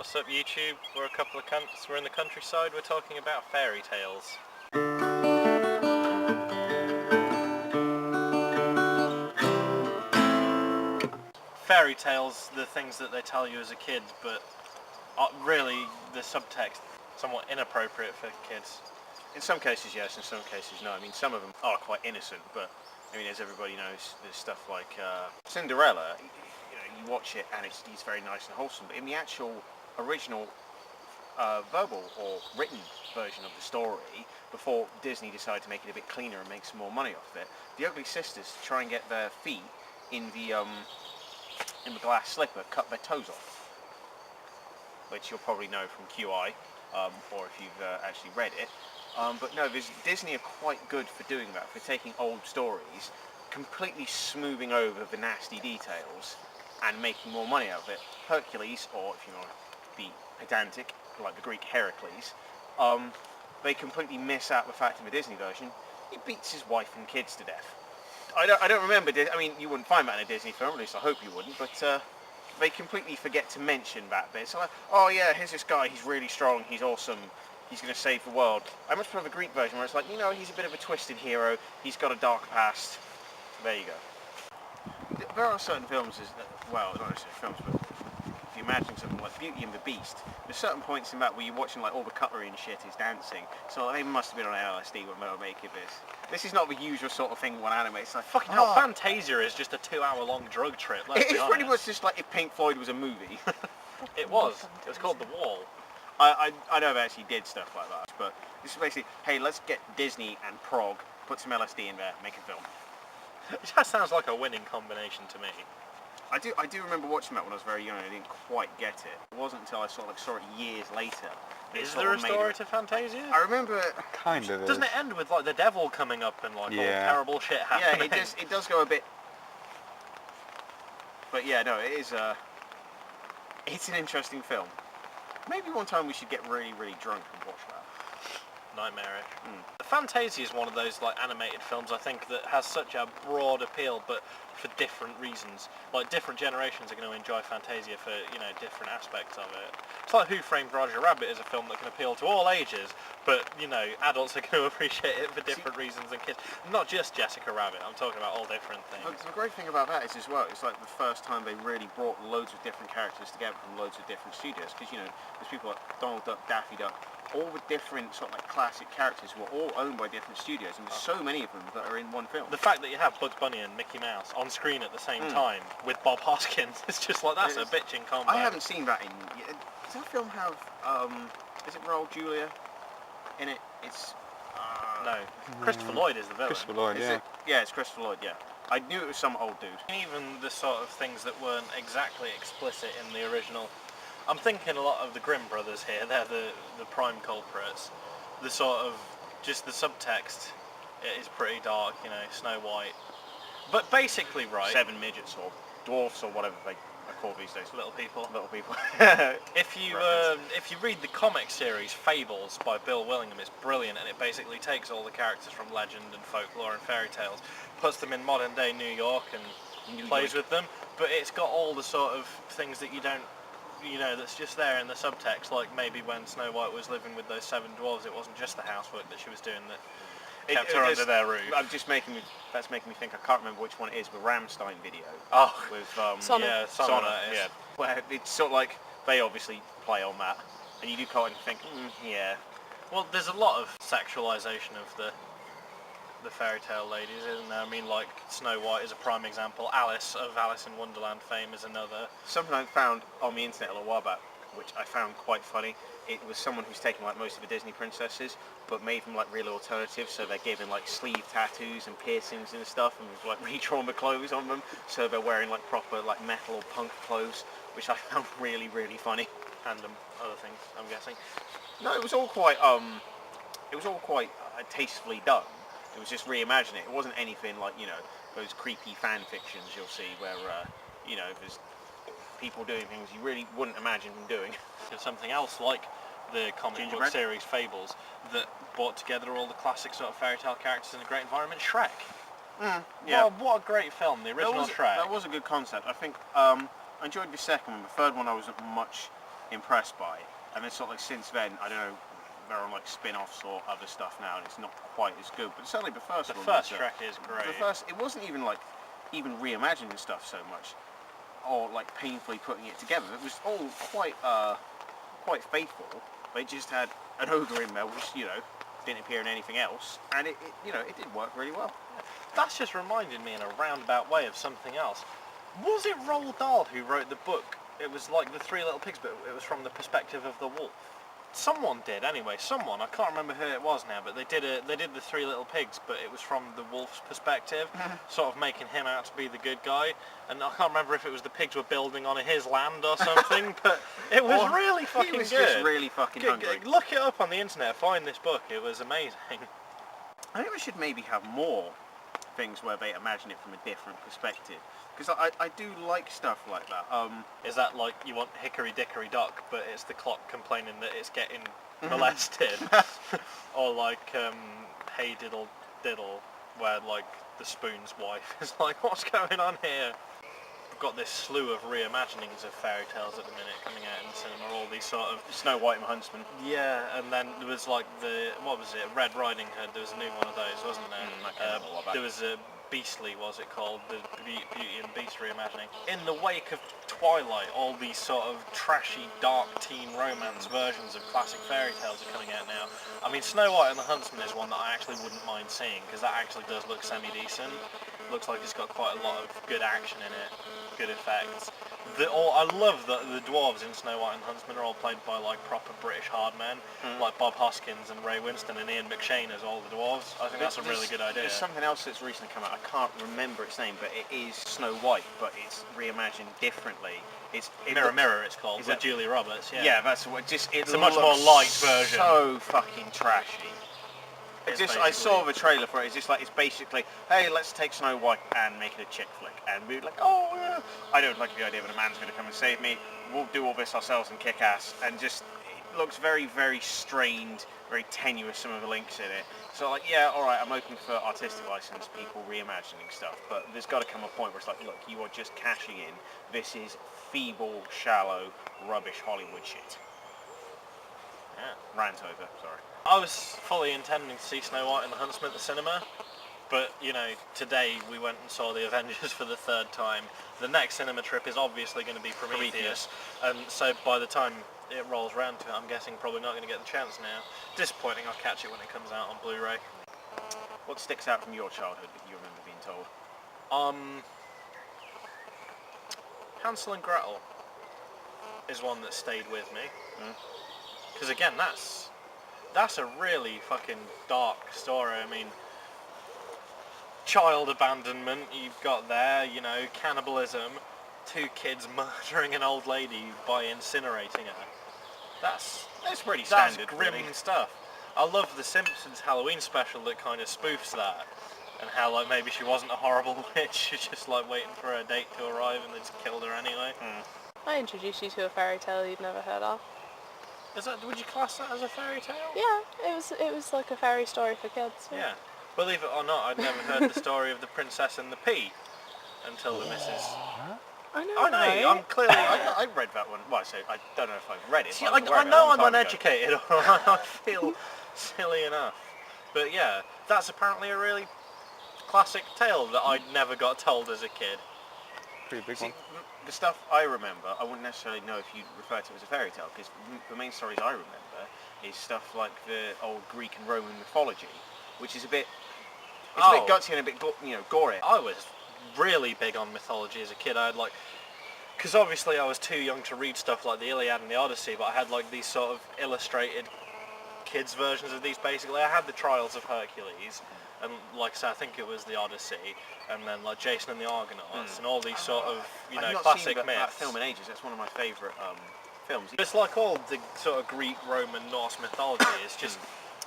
What's up, YouTube? We're a couple of cunts. We're in the countryside. We're talking about fairy tales. Fairy tales, the things that they tell you as a kid, but really the subtext somewhat inappropriate for kids. In some cases, yes. In some cases, no. I mean, some of them are quite innocent, but I mean, as everybody knows, there's stuff like Cinderella. You watch it and it's very nice and wholesome. But in the actual original verbal or written version of the story, before Disney decided to make it a bit cleaner and make some more money off it, the ugly sisters, to try and get their feet in the glass slipper, cut their toes off, which you'll probably know from QI, or if you've actually read it. But no, Disney are quite good for doing that, for taking old stories, completely smoothing over the nasty details, and making more money out of it. Hercules, or if you want to be pedantic, like the Greek Heracles, they completely miss out the fact in the Disney version, he beats his wife and kids to death. I don't remember, I mean, you wouldn't find that in a Disney film, at least I hope you wouldn't, but they completely forget to mention that bit. So like, oh yeah, here's this guy, he's really strong, he's awesome, he's going to save the world. I much prefer the Greek version where it's like, you know, he's a bit of a twisted hero, he's got a dark past. There you go. There are certain films, well, not necessarily films, but if you imagine something like Beauty and the Beast, there's certain points in that where you're watching like all the cutlery and shit is dancing, so they must have been on LSD when they were making this. This is not the usual sort of thing one anime. It's like, fucking hell, Fantasia is just a 2-hour-long drug trip, let's be honest. It's pretty much just like if Pink Floyd was a movie. It was. It was called The Wall. I know they actually did stuff like that, but this is basically, hey, let's get Disney and prog, put some LSD in there, make a film. That sounds like a winning combination to me. I do remember watching that when I was very young. I didn't quite get it. It wasn't until I saw it years later. Is there a story to Fantasia? I remember. Kind of. Doesn't it end with like the devil coming up and like all terrible shit happening? Yeah, it does go a bit. But yeah, no, it is. It's an interesting film. Maybe one time we should get really, really drunk and watch that. Nightmarish. Fantasia is one of those like animated films I think that has such a broad appeal, but for different reasons. Like different generations are going to enjoy Fantasia for, you know, different aspects of it. It's like Who Framed Roger Rabbit is a film that can appeal to all ages, but you know, adults are going to appreciate it for different reasons than kids. Not just Jessica Rabbit. I'm talking about all different things. The great thing about that is as well, it's like the first time they really brought loads of different characters together from loads of different studios. Because you know, there's people like Donald Duck, Daffy Duck. All the different sort of like classic characters were all owned by different studios, and there's so many of them that are in one film. The fact that you have Bugs Bunny and Mickey Mouse on screen at the same time with Bob Hoskins, it's just like, that's a bitching combo. I haven't seen that in. Does that film have? Is it Raul Julia in it? It's. No, Christopher Lloyd is the villain. Christopher Lloyd, yeah. Yeah, it's Christopher Lloyd. Yeah, I knew it was some old dude. Even the sort of things that weren't exactly explicit in the original. I'm thinking a lot of the Grimm brothers here. They're the prime culprits. The sort of, just the subtext is pretty dark, you know, Snow White. But basically, right... 7 midgets or dwarfs or whatever they are called these days. Little people. Little people. If you read the comic series Fables by Bill Willingham, it's brilliant, and it basically takes all the characters from legend and folklore and fairy tales, puts them in modern day New York and plays with them. But it's got all the sort of things that you don't, you know, that's just there in the subtext, like maybe when Snow White was living with those 7 dwarves, it wasn't just the housework that she was doing that kept her under their roof. That's making me think, I can't remember which one it is, the Rammstein video. Oh, with Sonna. Yeah, Sonna, yeah. Where it's sort of like, they obviously play on that, and you do kind of think, yeah. Well, there's a lot of sexualization of the fairy tale ladies, isn't there? I mean, like, Snow White is a prime example. Alice of Alice in Wonderland fame is another. Something I found on the internet a little while back, which I found quite funny. It was someone who's taken like most of the Disney princesses, but made them like really alternative. So they're giving like sleeve tattoos and piercings and stuff, and like redrawn the clothes on them. So they're wearing like proper like metal or punk clothes, which I found really, really funny. And other things, I'm guessing. No, it was all quite tastefully done. It was just reimagining it. It wasn't anything like, you know, those creepy fan fictions you'll see where, you know, there's people doing things you really wouldn't imagine them doing. There's something else like the comic book series Fables that brought together all the classic sort of fairy tale characters in a great environment. Shrek. Yeah. Well, what a great film, the original Shrek. That was a good concept. I think I enjoyed the second one. The third one I wasn't much impressed by it. And then sort of like since then, I don't know, they're on like spin-offs or other stuff now, and it's not quite as good. But certainly the first one. The first Trek is great. It wasn't even like reimagining stuff so much, or like painfully putting it together. It was all quite faithful. They just had an ogre in there, which didn't appear in anything else, and it did work really well. That's just reminded me in a roundabout way of something else. Was it Roald Dahl who wrote the book? It was like the Three Little Pigs, but it was from the perspective of the wolf. Someone did, anyway. Someone, I can't remember who it was now, but they did the Three Little Pigs, but it was from the wolf's perspective, sort of making him out to be the good guy. And I can't remember if it was the pigs were building on his land or something, but it was really fucking good. He was just really fucking hungry. Look it up on the internet, find this book. It was amazing. I think we should maybe have more things where they imagine it from a different perspective, because I do like stuff like that. Is that like you want Hickory Dickory Dock, but it's the clock complaining that it's getting molested? Or like Hey Diddle Diddle, where like the spoon's wife is like, what's going on here? We've got this slew of reimaginings of fairy tales at the minute coming out in the cinema, all these sort of... Snow White and Huntsman. Yeah, and then there was like what was it, Red Riding Hood, there was a new one of those, wasn't there? There was a Beastly, was it called, the Beauty and Beast reimagining. In the wake of Twilight, all these sort of trashy, dark teen romance versions of classic fairy tales are coming out now. I mean, Snow White and the Huntsman is one that I actually wouldn't mind seeing, because that actually does look semi-decent. Looks like it's got quite a lot of good action in it, good effects. I love that the dwarves in Snow White and Huntsman are all played by like proper British hard men, like Bob Hoskins and Ray Winston and Ian McShane as all the dwarves. I think that's a really good idea. There's something else that's recently come out. I can't remember its name, but it is Snow White, but it's reimagined differently. Mirror, it's called, with Julia Roberts. Yeah, yeah, that's what. It's a much more light version. So fucking trashy. I saw the trailer for it. It's basically, hey, let's take Snow White and make it a chick flick, and we're like, oh, yeah. I don't like the idea that a man's going to come and save me. We'll do all this ourselves and kick ass, and just it looks very, very strained, very tenuous. Some of the links in it. So like, yeah, all right, I'm open for artistic license, people reimagining stuff, but there's got to come a point where it's like, look, you are just cashing in. This is feeble, shallow, rubbish Hollywood shit. Yeah, rant over. Sorry. I was fully intending to see Snow White and the Huntsman at the cinema, but, today we went and saw the Avengers for the third time. The next cinema trip is obviously going to be Prometheus, and so by the time it rolls around to it, I'm guessing probably not going to get the chance now. Disappointing, I'll catch it when it comes out on Blu-ray. What sticks out from your childhood that you remember being told? Hansel and Gretel is one that stayed with me. Because again, that's a really fucking dark story. I mean, child abandonment you've got there, cannibalism, two kids murdering an old lady by incinerating her. That's pretty standard. That's grim stuff. I love the Simpsons Halloween special that kind of spoofs that, and how like maybe she wasn't a horrible witch, she's just like waiting for her date to arrive and they just killed her anyway. I introduced you to a fairy tale you'd never heard of. Would you class that as a fairy tale? Yeah, it was like a fairy story for kids. Yeah. Believe it or not, I'd never heard the story of the Princess and the Pea until the missus. I know. I'm clearly. I read that one. Well, I don't know if I've read it. See, I know I'm uneducated. I feel silly enough. But yeah, that's apparently a really classic tale that I never got told as a kid. Pretty big one. The stuff I remember, I wouldn't necessarily know if you refer to it as a fairy tale, because the main stories I remember is stuff like the old Greek and Roman mythology, which is a bit gutsy and a bit gory. I was really big on mythology as a kid. I had because obviously I was too young to read stuff like the Iliad and the Odyssey, but I had like these sort of illustrated kids versions of these. Basically, I had the Trials of Hercules, and like I said, I think it was the Odyssey, and then like Jason and the Argonauts, and all these sort of classic myths. That film in ages. That's one of my favourite films. It's like all the sort of Greek, Roman, Norse mythology. It's just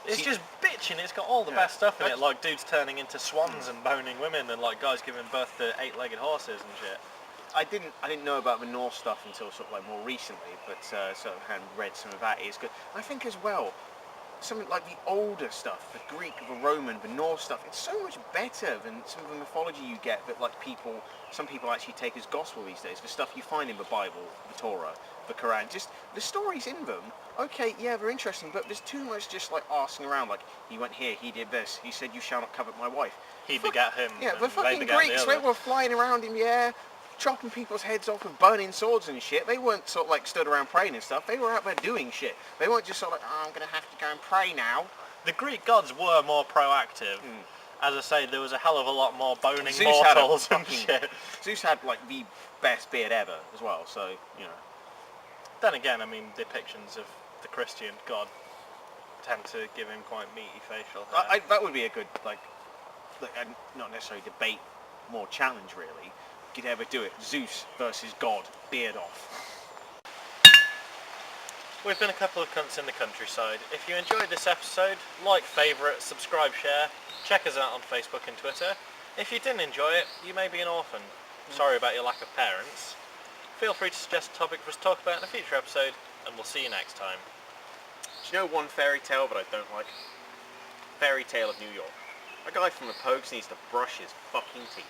just bitching. It's got all the best stuff in it, like dudes turning into swans and boning women, and like guys giving birth to 8-legged horses and shit. I didn't know about the Norse stuff until sort of like more recently, but sort of had read some of that. It's good. I think as well, something like the older stuff, the Greek, the Roman, the Norse stuff, it's so much better than some of the mythology you get that like some people actually take as gospel these days. The stuff you find in the Bible, the Torah, the Quran, just the stories in them, okay, yeah, they're interesting, but there's too much just like arsing around, like, he went here, he did this, he said you shall not covet my wife. He begat him. Yeah, and the they fucking begat Greeks, the they other. were flying around in the air, chopping people's heads off with burning swords and shit. They weren't sort of like stood around praying and stuff. They were out there doing shit. They weren't just sort of like, oh, I'm going to have to go and pray now. The Greek gods were more proactive. As I say, there was a hell of a lot more boning Zeus had a mortals and fucking- shit. Zeus had like the best beard ever as well, so, you know. Then again, I mean, depictions of the Christian god tend to give him quite meaty facial hair. That would be a good, like not necessarily debate, more challenge really. Could you ever do it? Zeus versus God, beard off. We've been a couple of cunts in the countryside. If you enjoyed this episode, like, favourite, subscribe, share. Check us out on Facebook and Twitter. If you didn't enjoy it, you may be an orphan. Sorry about your lack of parents. Feel free to suggest a topic for us to talk about in a future episode, and we'll see you next time. Do you know one fairy tale that I don't like? Fairy Tale of New York. A guy from the Pogues needs to brush his fucking teeth.